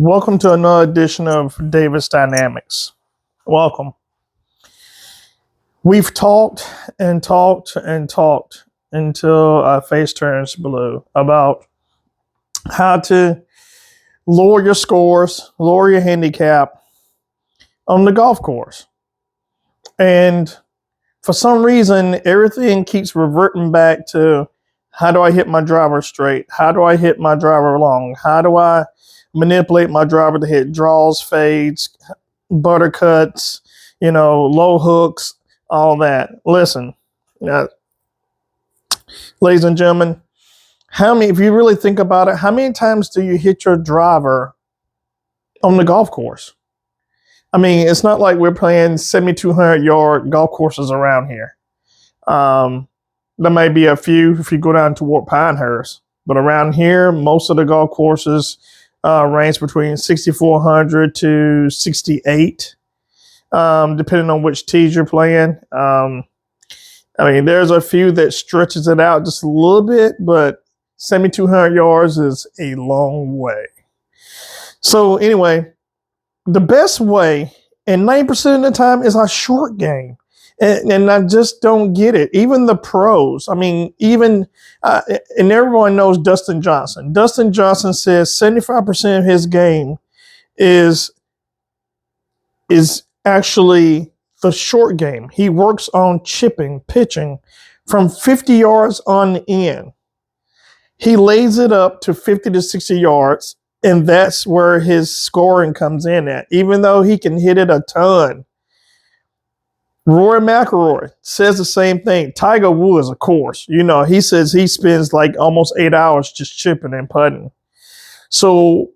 Welcome to another edition of Davis Dynamics. Welcome. We've talked and talked and talked until our face turns blue about how to lower your scores, lower your handicap on the golf course. And for some reason, everything keeps reverting back to how do I hit my driver straight? How do I hit my driver long? How do I manipulate my driver to hit draws, fades, buttercuts, low hooks, all that. Listen, ladies and gentlemen, if you really think about it, how many times do you hit your driver on the golf course? I mean, it's not like we're playing 7,200 yard golf courses around here. There may be a few if you go down toward Pinehurst, but around here, most of the golf courses range between 6,400 to 68, depending on which tees you're playing. There's a few that stretches it out just a little bit, but 7,200 yards is a long way. So anyway, the best way, and 90% of the time, is our short game. And I just don't get it. Even the pros, and everyone knows Dustin Johnson. Dustin Johnson says 75% of his game is actually the short game. He works on chipping, pitching from 50 yards on in. He lays it up to 50 to 60 yards, and that's where his scoring comes in at, even though he can hit it a ton. Rory McIlroy says the same thing. Tiger Woods, of course, he says he spends like almost 8 hours just chipping and putting. So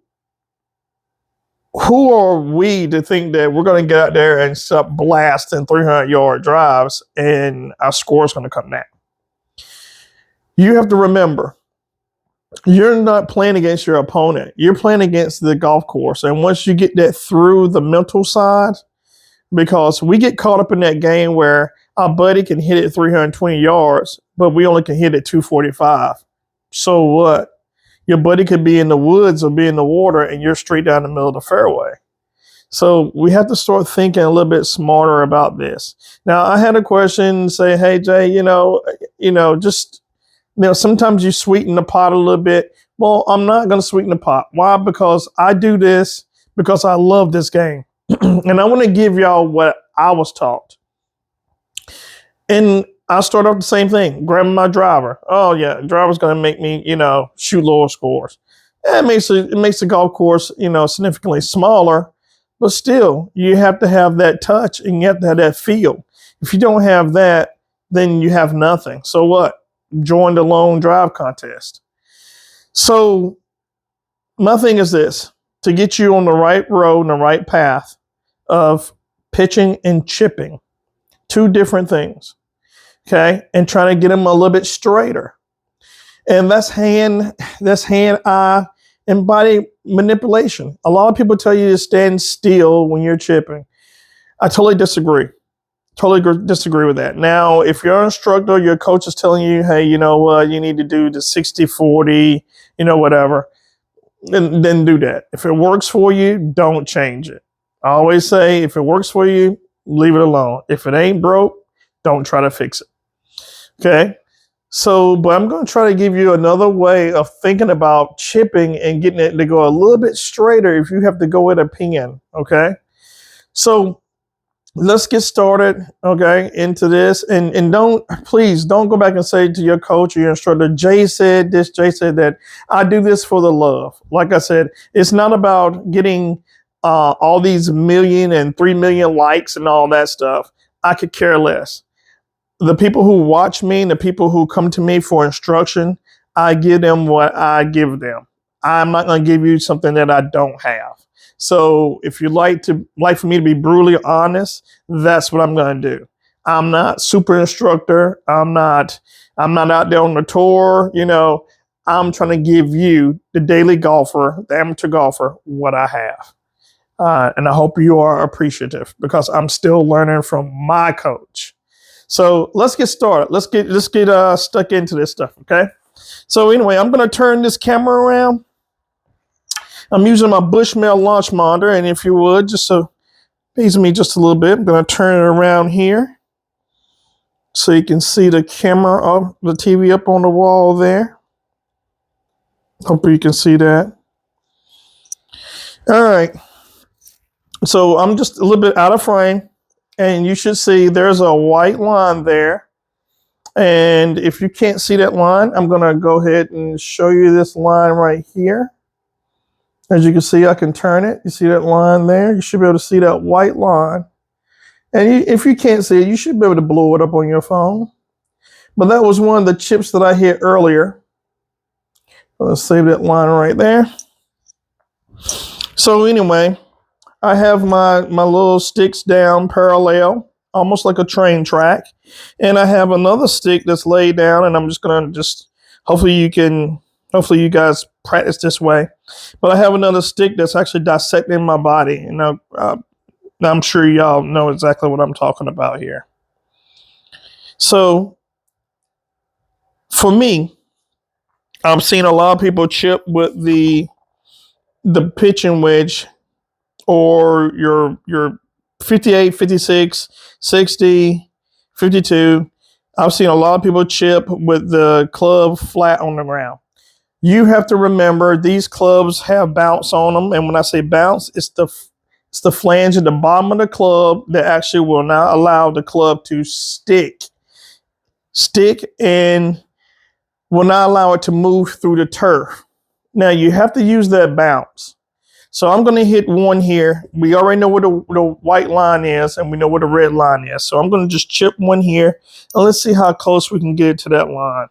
who are we to think that we're going to get out there and start blasting 300-yard drives and our score is going to come down? You have to remember, you're not playing against your opponent. You're playing against the golf course. And once you get that through the mental side, because we get caught up in that game where our buddy can hit it 320 yards, but we only can hit it 245. So what? Your buddy could be in the woods or be in the water, and you're straight down the middle of the fairway. So we have to start thinking a little bit smarter about this. Now, I had a question say, hey, Jay, sometimes you sweeten the pot a little bit. Well, I'm not going to sweeten the pot. Why? Because I do this because I love this game. And I want to give y'all what I was taught. And I start off the same thing, grabbing my driver. Oh, yeah, the driver's going to make me, shoot lower scores. It makes the golf course, significantly smaller. But still, you have to have that touch and you have to have that feel. If you don't have that, then you have nothing. So what? Join the long drive contest. So my thing is this, to get you on the right road and the right path of pitching and chipping, two different things, okay? And trying to get them a little bit straighter. And that's hand-eye, and body manipulation. A lot of people tell you to stand still when you're chipping. I totally disagree. Totally disagree with that. Now, if you're an instructor, your coach is telling you, hey, you know what, you need to do the 60-40, whatever, then do that. If it works for you, don't change it. I always say, if it works for you, leave it alone. If it ain't broke, don't try to fix it. Okay? So, but I'm going to try to give you another way of thinking about chipping and getting it to go a little bit straighter if you have to go with a pin. Okay? So, let's get started, okay, into this. And please don't go back and say to your coach or your instructor, Jay said this, Jay said that. I do this for the love. Like I said, it's not about getting all these 1 million and 3 million likes and all that stuff. I could care less. The people who watch me and the people who come to me for instruction, I give them what I give them. I'm not going to give you something that I don't have. So if you like for me to be brutally honest, that's what I'm going to do. I'm not super instructor. I'm not out there on the tour. I'm trying to give you, the daily golfer, the amateur golfer, what I have. And I hope you are appreciative because I'm still learning from my coach. So let's get started. Let's get stuck into this stuff. Okay. So anyway, I'm going to turn this camera around. I'm using my Bushmilk launch monitor, and if you would, just so please me just a little bit, I'm going to turn it around here so you can see the camera of the TV up on the wall there. Hopefully you can see that. All right. So I'm just a little bit out of frame, and you should see there's a white line there. And if you can't see that line, I'm going to go ahead and show you this line right here. As you can see, I can turn it. You see that line there? You should be able to see that white line. And if you can't see it, you should be able to blow it up on your phone. But that was one of the chips that I hit earlier. Let's save that line right there. So anyway, I have my little sticks down parallel, almost like a train track. And I have another stick that's laid down, and I'm just going to hopefully you guys practice this way. But I have another stick that's actually dissecting my body. And I'm sure y'all know exactly what I'm talking about here. So for me, I've seen a lot of people chip with the pitching wedge, or your 58, 56, 60, 52. I've seen a lot of people chip with the club flat on the ground. You have to remember these clubs have bounce on them, and when I say bounce, it's the flange at the bottom of the club that actually will not allow the club to stick and will not allow it to move through the turf. Now you have to use that bounce. So I'm going to hit one here. We already know where the white line is, and we know where the red line is. So I'm going to just chip one here, and let's see how close we can get it to that line.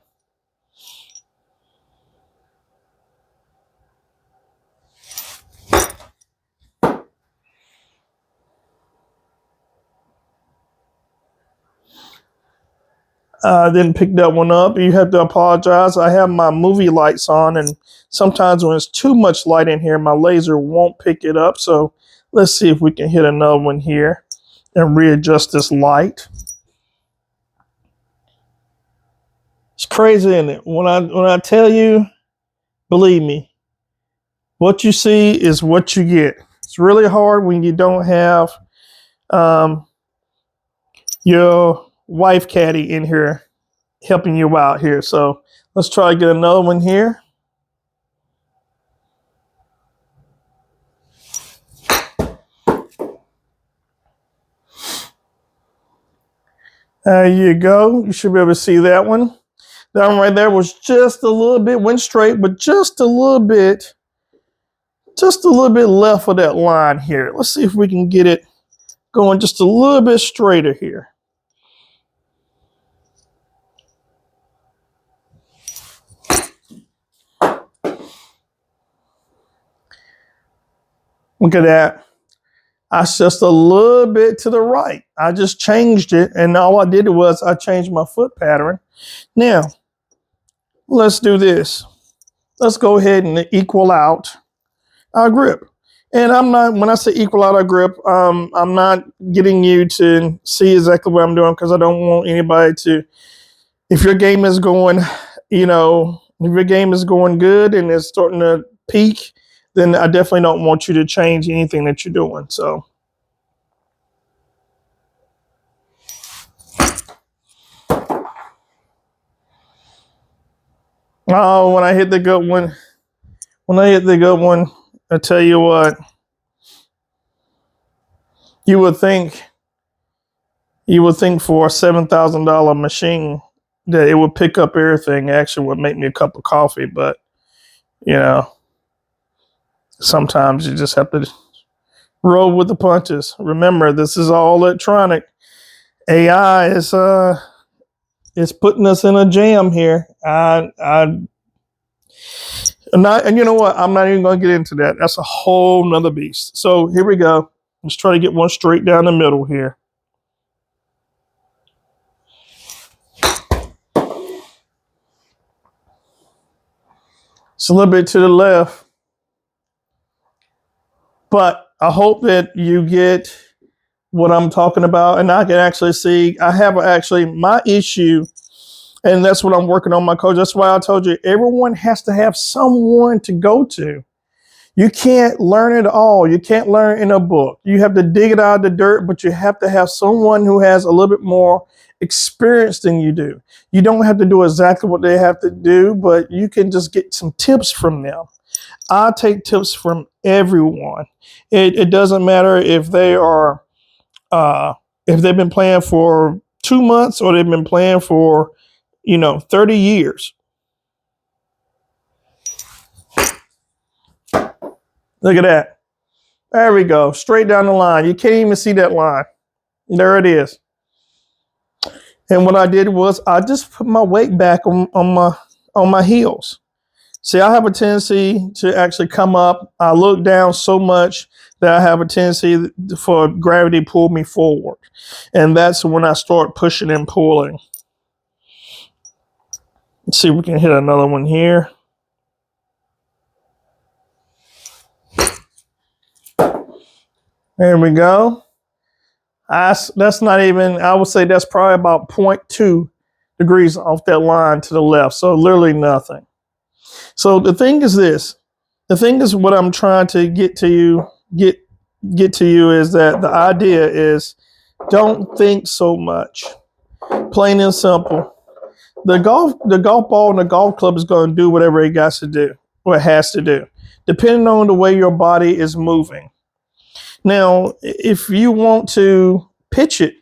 I didn't pick that one up. You have to apologize. I have my movie lights on, and sometimes when it's too much light in here, my laser won't pick it up. So let's see if we can hit another one here and readjust this light. It's crazy, isn't it? When I tell you, believe me, what you see is what you get. It's really hard when you don't have your wife caddy in here helping you out here. So let's try to get another one here. There you go. You should be able to see that one. That one right there was just a little bit, went straight, but just a little bit left of that line here. Let's see if we can get it going just a little bit straighter here. Look at that. That's just a little bit to the right. I just changed it, and all I did was I changed my foot pattern. Now, let's do this. Let's go ahead and equal out our grip. And when I say equal out our grip, I'm not getting you to see exactly what I'm doing, because I don't want anybody to, if your game is going, if your game is going good and it's starting to peak, then I definitely don't want you to change anything that you're doing. So when I hit the good one, I tell you what, you would think for a $7,000 machine that it would pick up everything. It actually would make me a cup of coffee, but sometimes you just have to roll with the punches. Remember, this is all electronic. AI is putting us in a jam here. And you know what? I'm not even going to get into that. That's a whole nother beast. So here we go. Let's try to get one straight down the middle here. It's a little bit to the left. But I hope that you get what I'm talking about. And I can actually see, I have actually my issue, and that's what I'm working on, my coach. That's why I told you, everyone has to have someone to go to. You can't learn it all. You can't learn in a book. You have to dig it out of the dirt, but you have to have someone who has a little bit more experience than you do. You don't have to do exactly what they have to do, but you can just get some tips from them. I take tips from everyone. It doesn't matter if they are if they've been playing for 2 months or they've been playing for 30 years. Look at that. There we go. Straight down the line. You can't even see that line. There it is. And what I did was I just put my weight back on my heels. See, I have a tendency to actually come up. I look down so much that I have a tendency for gravity to pull me forward. And that's when I start pushing and pulling. Let's see if we can hit another one here. There we go. That's not even, I would say that's probably about 0.2 degrees off that line to the left. So literally nothing. So the thing is this. The thing is what I'm trying to get to you is that the idea is don't think so much. Plain and simple. The golf ball and the golf club is going to do whatever it got to do, or it has to do, depending on the way your body is moving. Now, if you want to pitch it,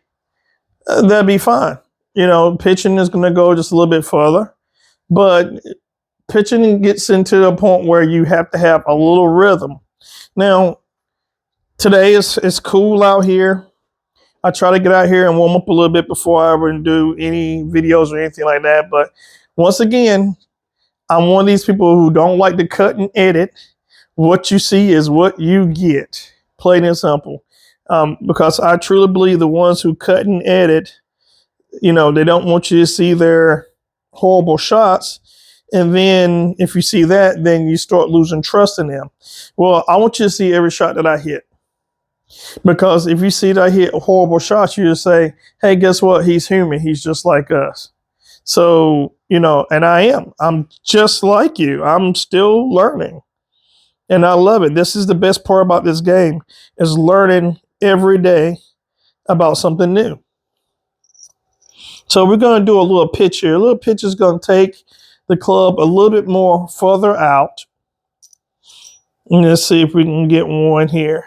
that'd be fine. Pitching is going to go just a little bit further, but pitching gets into a point where you have to have a little rhythm. Now, today it's cool out here. I try to get out here and warm up a little bit before I ever do any videos or anything like that. But once again, I'm one of these people who don't like to cut and edit. What you see is what you get. Plain and simple. Because I truly believe the ones who cut and edit, they don't want you to see their horrible shots. And then if you see that, then you start losing trust in them. Well, I want you to see every shot that I hit. Because if you see that I hit horrible shots, you just say, hey, guess what? He's human. He's just like us. So, and I am. I'm just like you. I'm still learning. And I love it. This is the best part about this game, is learning every day about something new. So we're going to do a little pitch here. A little pitch is going to take the club a little bit more further out. And let's see if we can get one here.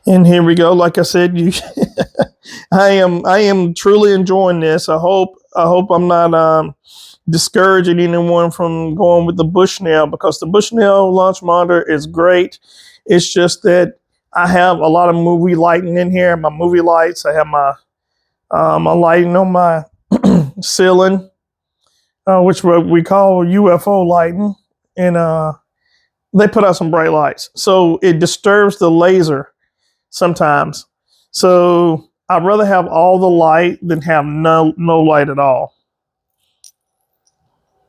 And here we go. Like I said, I am truly enjoying this. I hope I'm not discouraging anyone from going with the Bushnell, because the Bushnell launch monitor is great. It's just that I have a lot of movie lighting in here. My movie lights. I have my lighting on my ceiling, which we call UFO lighting, and they put out some bright lights, so it disturbs the laser sometimes. So I'd rather have all the light than have no light at all.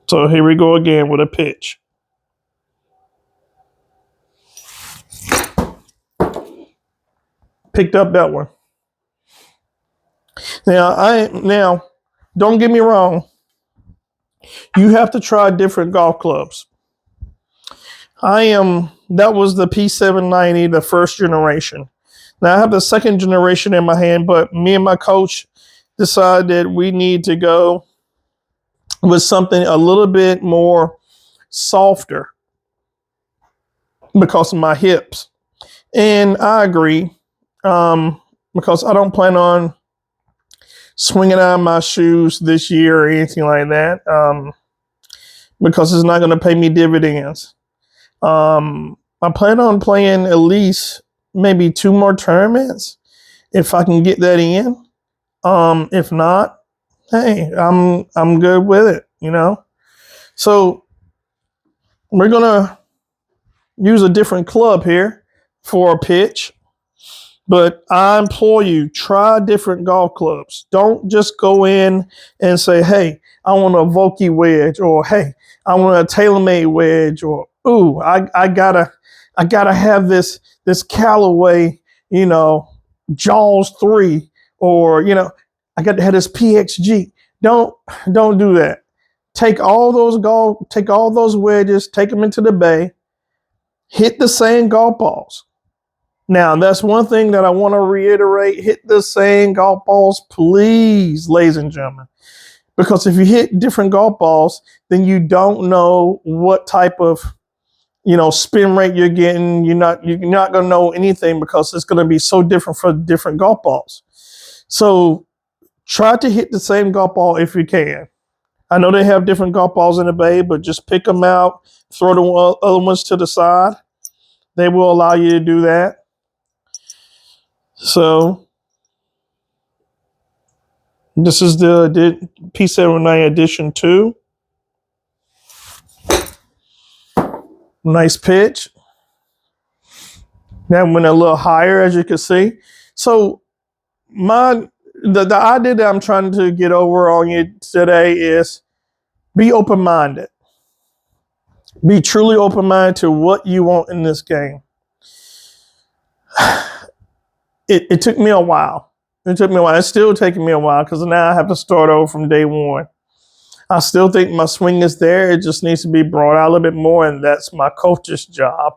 So here we go again with a pitch. Picked up that one. Now, don't get me wrong. You have to try different golf clubs. That was the P790, the first generation. Now I have the second generation in my hand, but me and my coach decided we need to go with something a little bit more softer because of my hips. And I agree, because I don't plan on swinging out of my shoes this year or anything like that, because it's not going to pay me dividends. I plan on playing at least maybe 2 more tournaments if I can get that in. If not, hey, I'm good with it, So we're gonna use a different club here for a pitch, but I implore you, try different golf clubs. Don't just go in and say, hey, I want a Vokey wedge, or hey, I want a TaylorMade wedge, or ooh, I got I gotta have this Callaway, you know, Jaws 3, or I got to have this PXG. Don't don't do that. Take all those wedges, take them into the bay, hit the same golf balls. Now, that's one thing that I want to reiterate. Hit the same golf balls, please, ladies and gentlemen. Because if you hit different golf balls, then you don't know what type of spin rate you're getting. You're not going to know anything because it's going to be so different for different golf balls. So try to hit the same golf ball if you can. I know they have different golf balls in the bay, but just pick them out, throw the other ones to the side. They will allow you to do that. So this is the P79 Edition 2. Nice pitch. That went a little higher, as you can see. So the idea that I'm trying to get over on you today is be open-minded. Be truly open-minded to what you want in this game. It took me a while. It's still taking me a while because now I have to start over from day one. I still think my swing is there. It just needs to be brought out a little bit more, and that's my coach's job.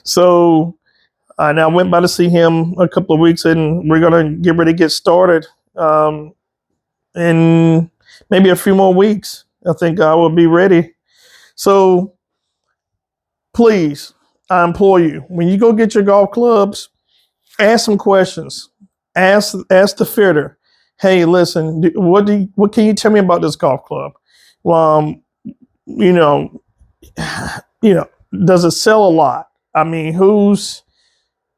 So and I went by to see him a couple of weeks, and we're going to get ready to get started in maybe a few more weeks. I think I will be ready. So please, I implore you, when you go get your golf clubs, ask some questions. Ask the fitter, hey, listen, what can you tell me about this golf club? You know, does it sell a lot? I mean, who's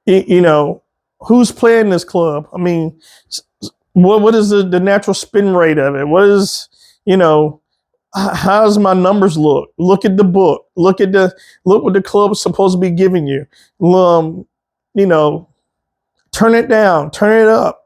playing this club? I mean, what is the natural spin rate of it? What is, how does my numbers look? Look at the book. Look what the club is supposed to be giving you. Turn it down, turn it up,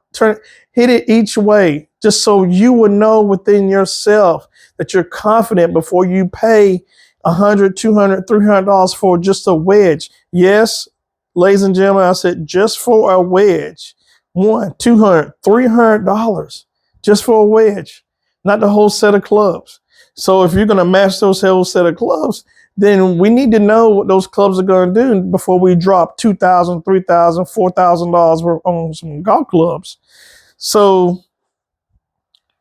hit it each way, just so you would know within yourself that you're confident before you pay $100, $200, $300 for just a wedge. Yes, ladies and gentlemen, I said just for a wedge, $100, $200, $300 just for a wedge, not the whole set of clubs. So if you're going to match those whole set of clubs, then we need to know what those clubs are going to do before we drop $2,000, $3,000, $4,000 on some golf clubs. So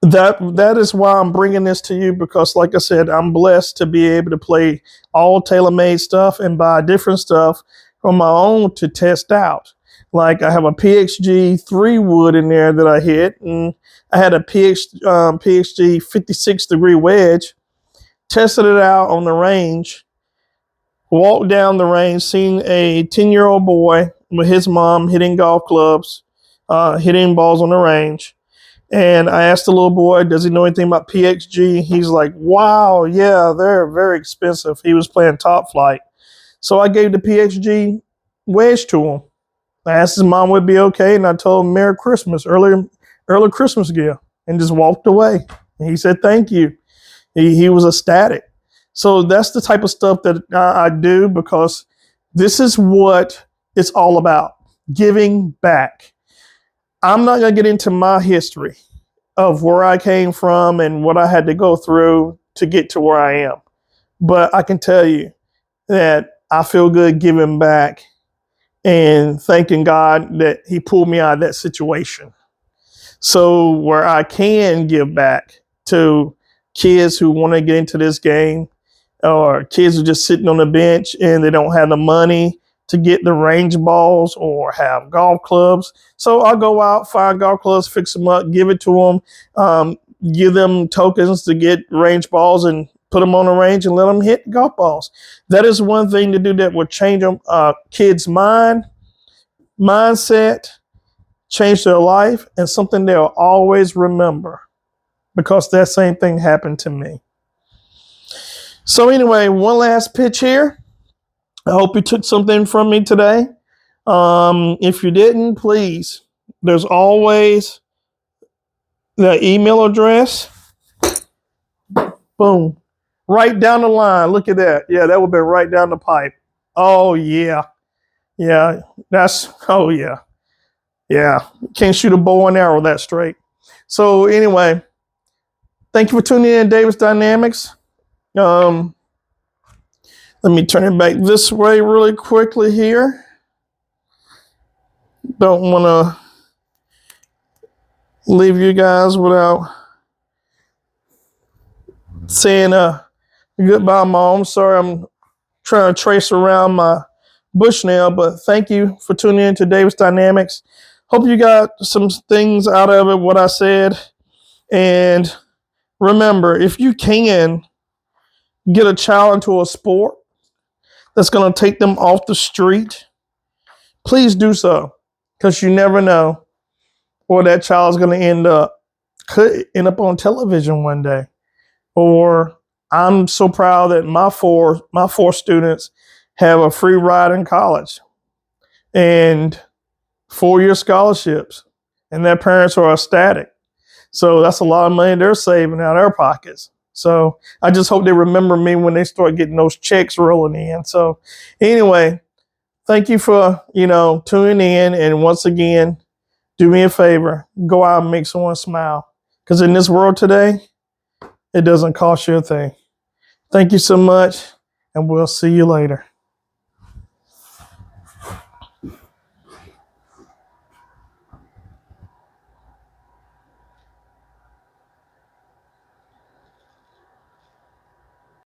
that is why I'm bringing this to you, because like I said, I'm blessed to be able to play all TaylorMade stuff and buy different stuff on my own to test out. Like I have a PXG 3 wood in there that I hit, and I had a PXG 56 degree wedge. Tested it out on the range, walked down the range, seen a 10-year-old boy with his mom hitting golf clubs, hitting balls on the range. And I asked the little boy, does he know anything about PXG? He's like, wow, yeah, they're very expensive. He was playing Top Flight. So I gave the PXG wedge to him. I asked his mom would it be okay, and I told him Merry Christmas, early Christmas gift, and just walked away. And he said, thank you. He was ecstatic. So that's the type of stuff that I do, because this is what it's all about, giving back. I'm not going to get into my history of where I came from and what I had to go through to get to where I am. But I can tell you that I feel good giving back and thanking God that he pulled me out of that situation. So where I can give back to kids who want to get into this game, or kids who are just sitting on the bench and they don't have the money to get the range balls or have golf clubs. So I'll go out, find golf clubs, fix them up, give it to them, give them tokens to get range balls and put them on the range and let them hit golf balls. That is one thing to do that will change them, kids' mindset, change their life, and something they'll always remember, because that same thing happened to me. So anyway, one last pitch here. I hope you took something from me today. If you didn't, please, there's always the email address. Boom. Right down the line. Look at that. Yeah, that would have been right down the pipe. Oh, yeah. Yeah, oh yeah. Yeah. Can't shoot a bow and arrow that straight. So anyway, thank you for tuning in, Davis Dynamics. Um, Let me turn it back this way really quickly here. Don't want to leave you guys without saying goodbye, Mom. Sorry, I'm trying to trace around my bush now, but thank you for tuning in to Davis Dynamics. Hope you got some things out of it, what I said. And remember, if you can get a child into a sport that's going to take them off the street, please do so, because you never know where that child's going to end up. Could end up on television one day. Or I'm so proud that my four students have a free ride in college and 4-year scholarships, and their parents are ecstatic. So that's a lot of money they're saving out of their pockets. So I just hope they remember me when they start getting those checks rolling in. So anyway, thank you for, tuning in. And once again, do me a favor, go out and make someone smile. Because in this world today, it doesn't cost you a thing. Thank you so much, and we'll see you later.